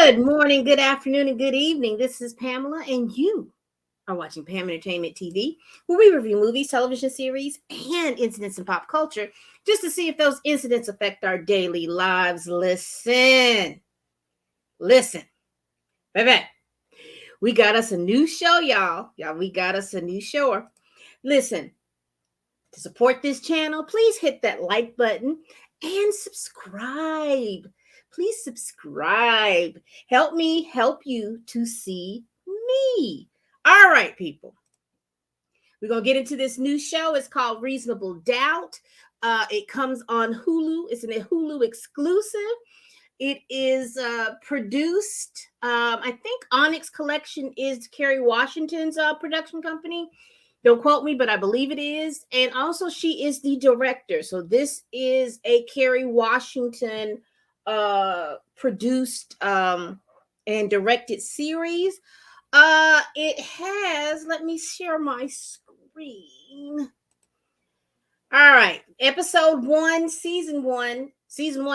Good morning, good afternoon, and good evening. This is Pamela, and you are watching Pam Entertainment TV, where we review movies, television series, and incidents in pop culture just to see if those incidents affect our daily lives. Listen, baby. We got us a new show, y'all. We got us a new show. Listen, to support this channel, please hit that like button and subscribe. Please subscribe. Help me help you to see me. All right, people. We're going to get into this new show. It's called Reasonable Doubt. It comes on Hulu. It's a Hulu exclusive. It is produced, I think Onyx Collection is Kerry Washington's production company. Don't quote me, but I believe it is. And also she is the director. So this is a Kerry Washington produced and directed series. It has, let me share my screen. All right. Episode 1, season 1,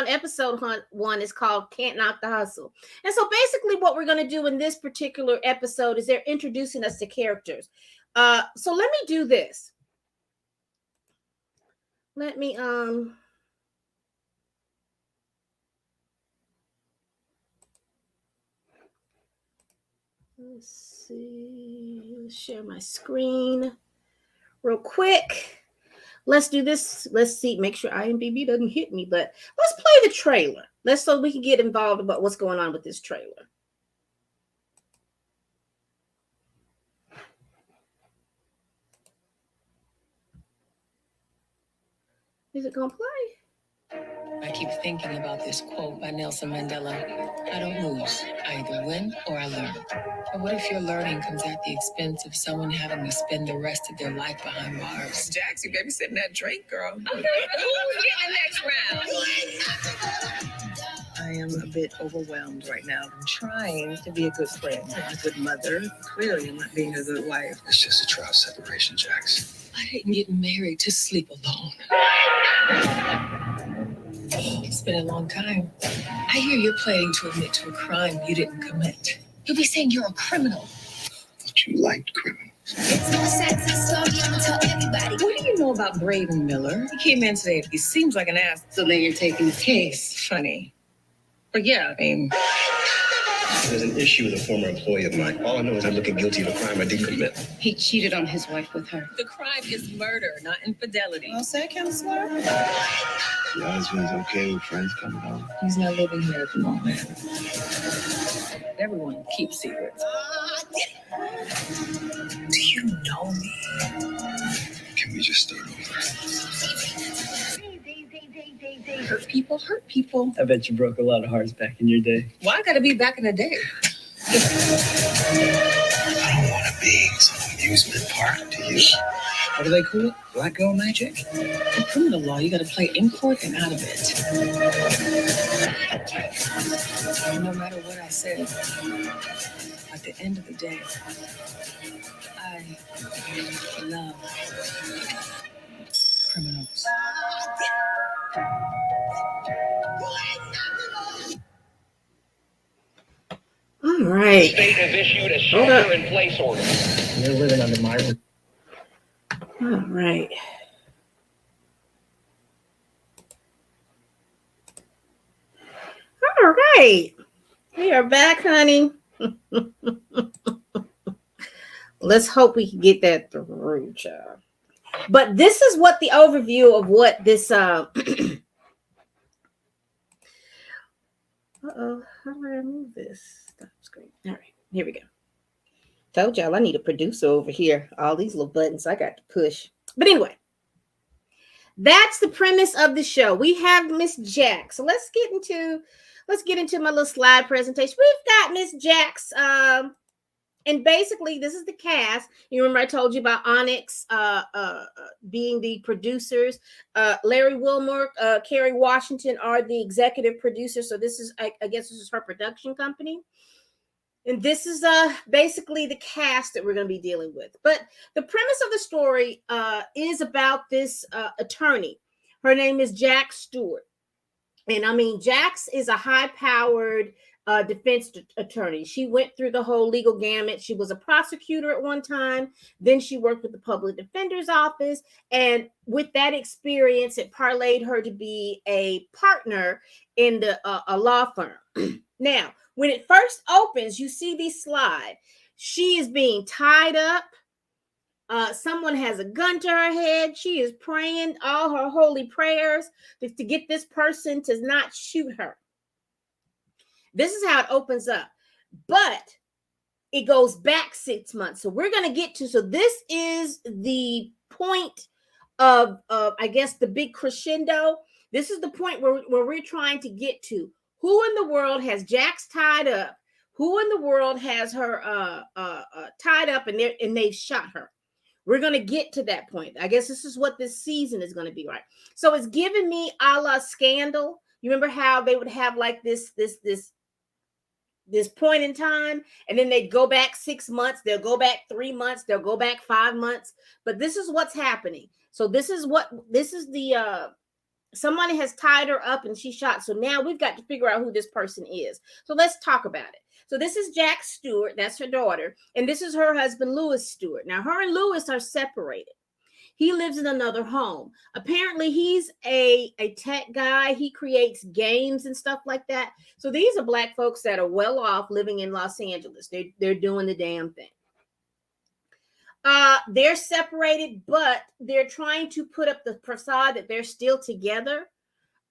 episode 1 is called Can't Knock the Hustle. And so basically what we're going to do in this particular episode is they're introducing us to characters. So let me do this. Let me let's see. Let's share my screen real quick. Let's do this. Let's see. Make sure IMDb doesn't hit me, but let's play the trailer. So we can get involved about what's going on with this trailer. Is it gonna play? I keep thinking about this quote by Nelson Mandela. I don't lose. I either win or I learn. But what if your learning comes at the expense of someone having to spend the rest of their life behind bars? Jax, you babysitting that Drake girl. Okay, who's getting the next round? I am a bit overwhelmed right now. I'm trying to be a good friend, a good mother. Clearly, I'm not being a good wife. It's just a trial separation, Jax. I didn't get married to sleep alone. It's been a long time. I hear you're planning to admit to a crime you didn't commit. You'll be saying you're a criminal. But you liked criminals. It's no sex story, I'm gonna tell everybody. What do you know about Braden Miller? He came in today. He seems like an ass. So then you're taking his case. Funny. But yeah, I mean... There's an issue with a former employee of mine. All I know is I'm looking guilty of a crime I didn't commit. He cheated on his wife with her. The crime is murder, not infidelity. Well, say, counselor. Your husband's okay with friends coming home? He's not living here at the moment. Everyone keeps secrets. Do you know me? Can we just start over? Hurt people. I bet you broke a lot of hearts back in your day. Why I gotta be back in the day? I don't want to be some amusement park to you. What do they call it? Black girl magic? In criminal law, you gotta play in court and out of it. No matter what I said, at the end of the day, I love criminals. All right. State has issued a shelter-in-place order. You're living under my roof. All right. All right. We are back, honey. Let's hope we can get that through, child. But this is what the overview of what this uh-oh, how do I remove this? Stop screen. All right, here we go. Told y'all I need a producer over here. All these little buttons I got to push. But anyway, that's the premise of the show. We have Miss Jax. So let's get into my little slide presentation. We've got Miss Jax. And basically, this is the cast. You remember I told you about Onyx being the producers. Larry Wilmore, Kerry Washington are the executive producers. So this is, I guess this is her production company. And this is basically the cast that we're going to be dealing with. But the premise of the story is about this attorney. Her name is Jax Stewart. And I mean, Jax is a high-powered defense attorney. She went through the whole legal gamut. She was a prosecutor at one time. Then she worked with the public defender's office. And with that experience, it parlayed her to be a partner in a law firm. Now, when it first opens, you see this slide. She is being tied up. Someone has a gun to her head. She is praying all her holy prayers to get this person to not shoot her. This is how it opens up. But it goes back 6 months. So we're going to get to, so this is the point of I guess, the big crescendo. This is the point where we're trying to get to. Who in the world has Jax tied up? Who in the world has her tied up and they've shot her? We're going to get to that point. I guess this is what this season is going to be, right? So it's giving me a la Scandal. You remember how they would have like this point in time, and then they'd go back 6 months, they'll go back 3 months, they'll go back 5 months. But this is what's happening. So this is the somebody has tied her up and she shot. So now we've got to figure out who this person is. So let's talk about it. So this is Jax Stewart, that's her daughter, and this is her husband, Lewis Stewart. Now her and Lewis are separated. He lives in another home. Apparently he's a tech guy. He creates games and stuff like that. So these are Black folks that are well off living in Los Angeles. They're doing the damn thing. They're separated, but they're trying to put up the facade that they're still together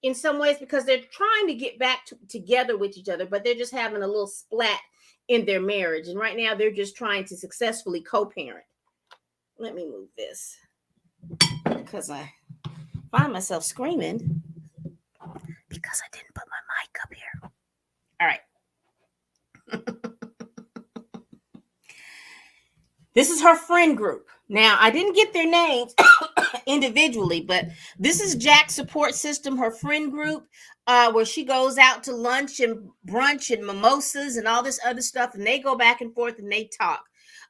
in some ways, because they're trying to get back together with each other, but they're just having a little splat in their marriage. And right now they're just trying to successfully co-parent. Let me move this because I find myself screaming because I didn't put my mic up here. All right. This is her friend group. Now, I didn't get their names individually, but this is Jax support system, her friend group, where she goes out to lunch and brunch and mimosas and all this other stuff, and they go back and forth and they talk.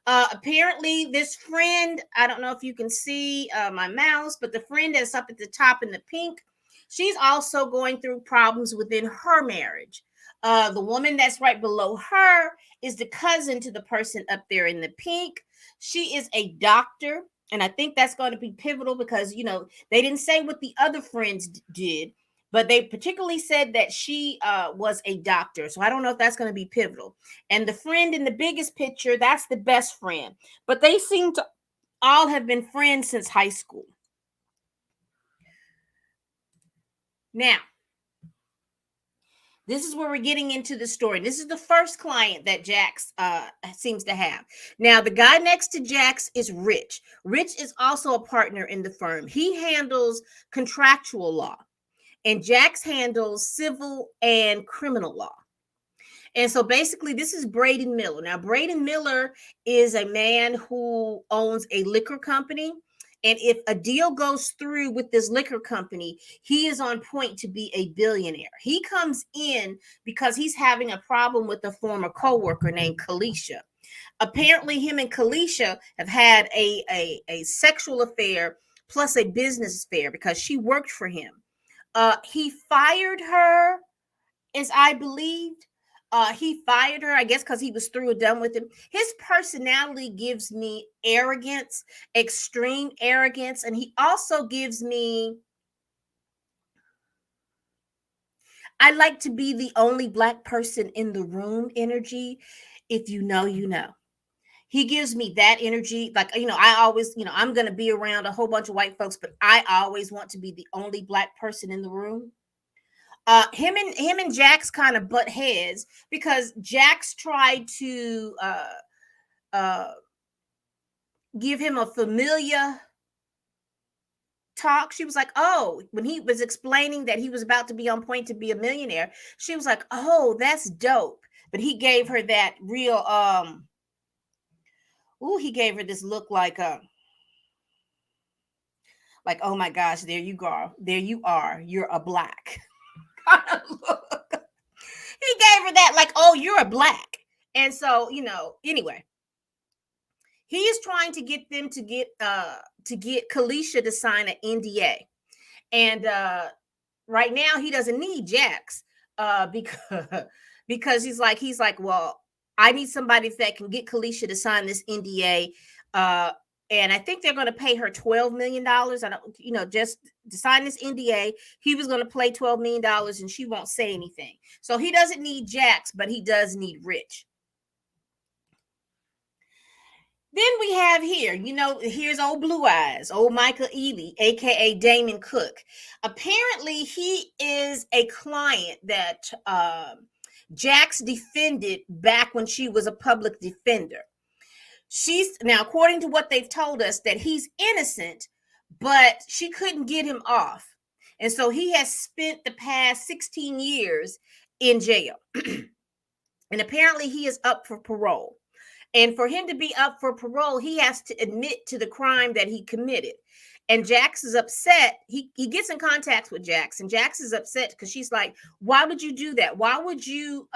Apparently, this friend, I don't know if you can see my mouse, but the friend that's up at the top in the pink, she's also going through problems within her marriage. The woman that's right below her is the cousin to the person up there in the pink. She is a doctor, and I think that's going to be pivotal because, you know, they didn't say what the other friends did, but they particularly said that she was a doctor. So I don't know if that's going to be pivotal. And the friend in the biggest picture, that's the best friend. But they seem to all have been friends since high school. Now, this is where we're getting into the story. This is the first client that Jax seems to have. Now, the guy next to Jax is Rich. Rich is also a partner in the firm. He handles contractual law, and Jax handles civil and criminal law. And so basically, this is Braden Miller. Now, Braden Miller is a man who owns a liquor company. And if a deal goes through with this liquor company, he is on point to be a billionaire. He comes in because he's having a problem with a former coworker named Kalisha. Apparently, him and Kalisha have had a sexual affair plus a business affair because she worked for him. He fired her, as I believed. He fired her, I guess, because he was through and done with him. His personality gives me arrogance, extreme arrogance, and he also gives me, I like to be the only Black person in the room energy. If you know, you know. He gives me that energy. Like, you know, I always, you know, I'm going to be around a whole bunch of white folks, but I always want to be the only Black person in the room. Him and Jax kind of butt heads because Jax tried to give him a familiar talk. She was like, oh, when he was explaining that he was about to be on point to be a millionaire, she was like, oh, that's dope. But he gave her that real, he gave her this look like, oh my gosh, there you go. There you are. You're a Black. He gave her that like, oh, you're a Black. And so, you know, anyway, he is trying to get them to get Kalisha to sign an NDA. And right now he doesn't need Jax because because he's like, well, I need somebody that can get Kalisha to sign this NDA. And I think they're going to pay her $12 million. I don't, just to sign this NDA, he was going to play $12 million and she won't say anything. So he doesn't need Jax, but he does need Rich. Then we have here, here's old Blue Eyes, old Michael Ealy, aka Damon Cook. Apparently, he is a client that Jax defended back when she was a public defender. Now, according to what they've told us, that he's innocent, but she couldn't get him off. And so he has spent the past 16 years in jail. And apparently he is up for parole. And for him to be up for parole, he has to admit to the crime that he committed. And Jax is upset. He gets in contact with Jax, and Jax is upset because she's like, why would you do that? Why would you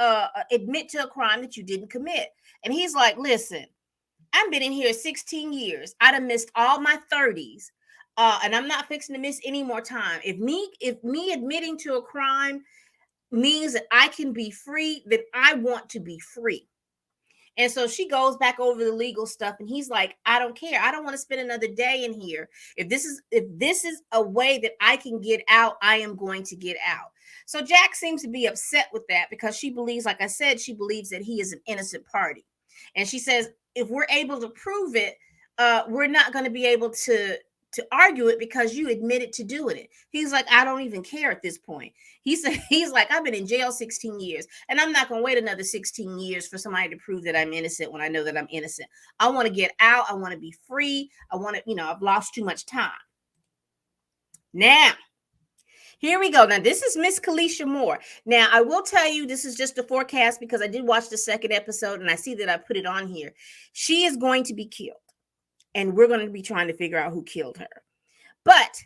admit to a crime that you didn't commit? And he's like, listen, I've been in here 16 years. I'd have missed all my 30s. And I'm not fixing to miss any more time. If me admitting to a crime means that I can be free, then I want to be free. And so she goes back over the legal stuff, and he's like, I don't care. I don't want to spend another day in here. If this is a way that I can get out, I am going to get out. So Jax seems to be upset with that because she believes, like I said, she believes that he is an innocent party. And she says, if we're able to prove it, we're not going to be able to argue it because you admitted to doing it. He's like, I don't even care at this point. He's like, I've been in jail 16 years and I'm not going to wait another 16 years for somebody to prove that I'm innocent when I know that I'm innocent. I want to get out. I want to be free. I want to, I've lost too much time. Now, here we go. Now, this is Miss Kalisha Moore. Now, I will tell you, this is just a forecast because I did watch the second episode and I see that I put it on here. She is going to be killed. And we're going to be trying to figure out who killed her. But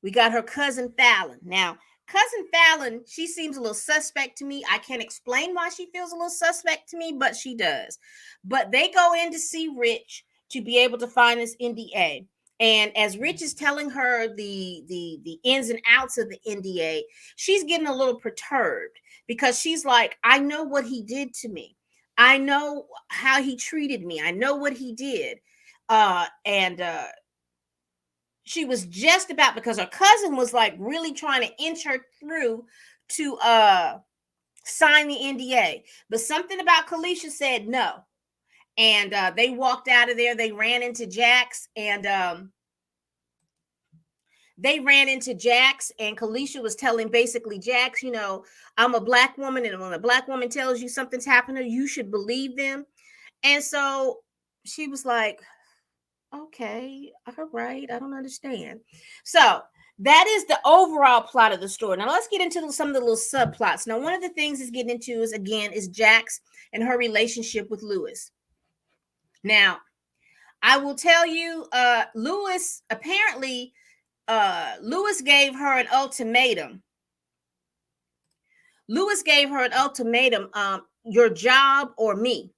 we got her cousin Fallon. Now, cousin Fallon, she seems a little suspect to me. I can't explain why she feels a little suspect to me, but she does. But they go in to see Rich to be able to find this NDA. And as Rich is telling her the ins and outs of the NDA, she's getting a little perturbed because she's like, I know what he did to me. I know how he treated me. I know what he did. She was just about, because her cousin was like really trying to inch her through to sign the NDA, but something about Kalisha said no, and they walked out of there. They ran into Jax, and Kalisha was telling basically Jax, I'm a Black woman, and when a Black woman tells you something's happened to you, you should believe them. And so she was like, okay, all right, I don't understand. So that is the overall plot of the story. Now let's get into some of the little subplots. Now, one of the things it's getting into is Jax and her relationship with Lewis. Now, I will tell you, Lewis gave her an ultimatum. Your job or me.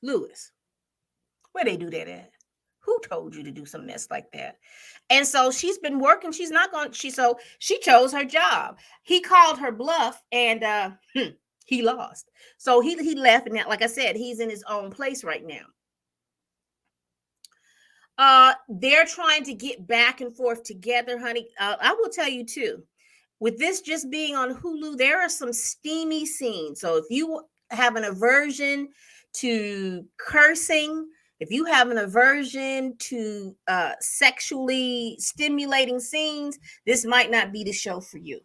Lewis, where they do that at? Who told you to do some mess like that? And so she's been working. She chose her job. He called her bluff, and he lost. So he left, and like I said, he's in his own place right now. They're trying to get back and forth together, honey. I will tell you too, with this just being on Hulu, there are some steamy scenes. So if you have an aversion to cursing, if you have an aversion to sexually stimulating scenes, this might not be the show for you.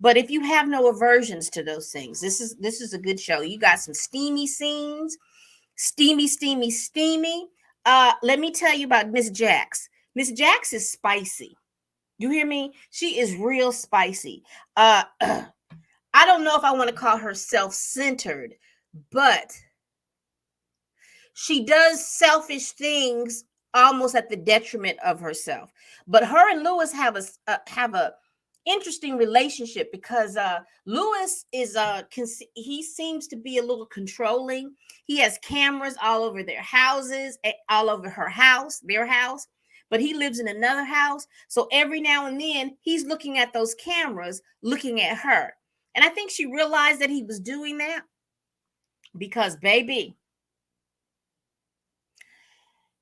But if you have no aversions to those things, this is a good show. You got some steamy scenes, steamy. Let me tell you about Miss Jax. Miss Jax is spicy. You hear me? She is real spicy. I don't know if I want to call her self-centered, but she does selfish things almost at the detriment of herself. But her and Lewis have a interesting relationship because Lewis is he seems to be a little controlling. He has cameras all over their houses, all over their house. but he lives in another house. So every now and then he's looking at those cameras, looking at her. And I think she realized that he was doing that because, baby,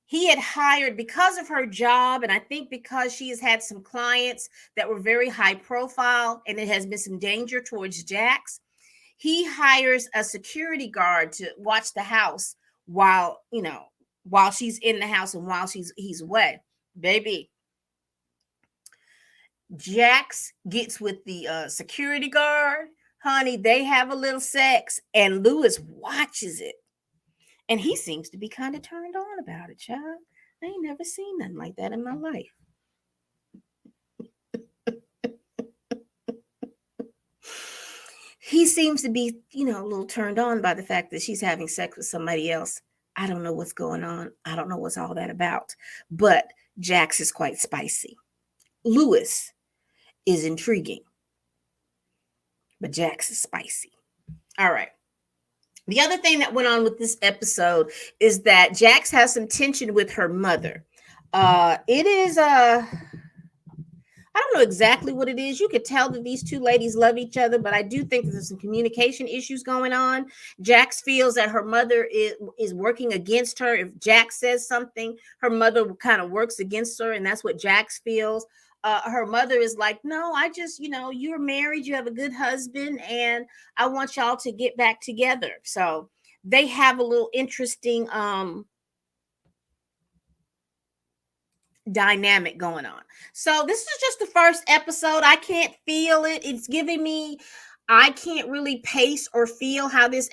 he had hired, because of her job, and I think because she has had some clients that were very high profile and it has been some danger towards Jax, he hires a security guard to watch the house while she's in the house and while he's away. Baby, Jax gets with the security guard. Honey, they have a little sex and Lewis watches it. And he seems to be kind of turned on about it, child. I ain't never seen nothing like that in my life. He seems to be, a little turned on by the fact that she's having sex with somebody else. I don't know what's going on. I don't know what's all that about. But Jax is quite spicy. Lewis is intriguing. But Jax is spicy. All right. The other thing that went on with this episode is that Jax has some tension with her mother. It is I don't know exactly what it is. You could tell that these two ladies love each other, but I do think that there's some communication issues going on. Jax feels that her mother is working against her. If Jax says something, her mother kind of works against her, and that's what Jax feels. Her mother is like, no, I just, you're married, you have a good husband, and I want y'all to get back together. So they have a little interesting dynamic going on. So this is just the first episode. I can't feel it. It's giving me, I can't really pace or feel how this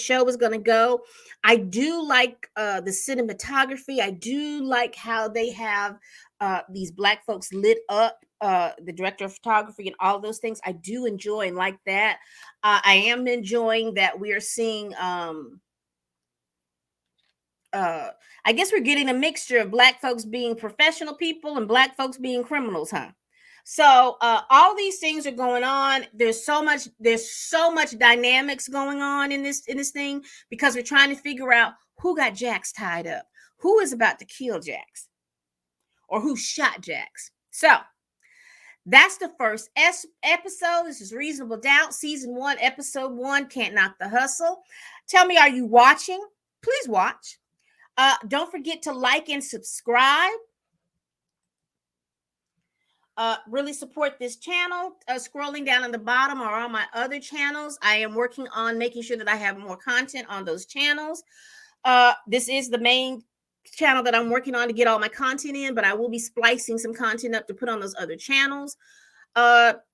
show is going to go. I do like the cinematography. I do like how they have these Black folks lit up, the director of photography and all those things. I do enjoy and like that. I am enjoying that we are seeing I guess we're getting a mixture of Black folks being professional people and Black folks being criminals, huh? So all these things are going on. There's so much dynamics going on in this thing, because we're trying to figure out who got Jax tied up, who is about to kill Jax, or who shot Jax. So that's the first episode. This is Reasonable Doubt, season 1, episode 1. Can't Knock the Hustle. Tell me, are you watching? Please watch. Don't forget to like and subscribe. Really support this channel. Scrolling down on the bottom are all my other channels. I am working on making sure that I have more content on those channels. This is the main channel that I'm working on to get all my content in, but I will be splicing some content up to put on those other channels.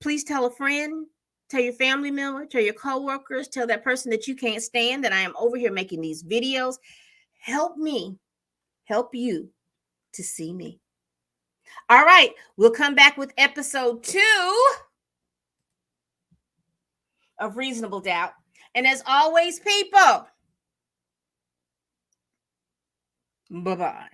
Please tell a friend, tell your family member, tell your coworkers, tell that person that you can't stand that I am over here making these videos. Help me help you to see me. All right, we'll come back with episode 2 of Reasonable Doubt. And as always, people, bye-bye.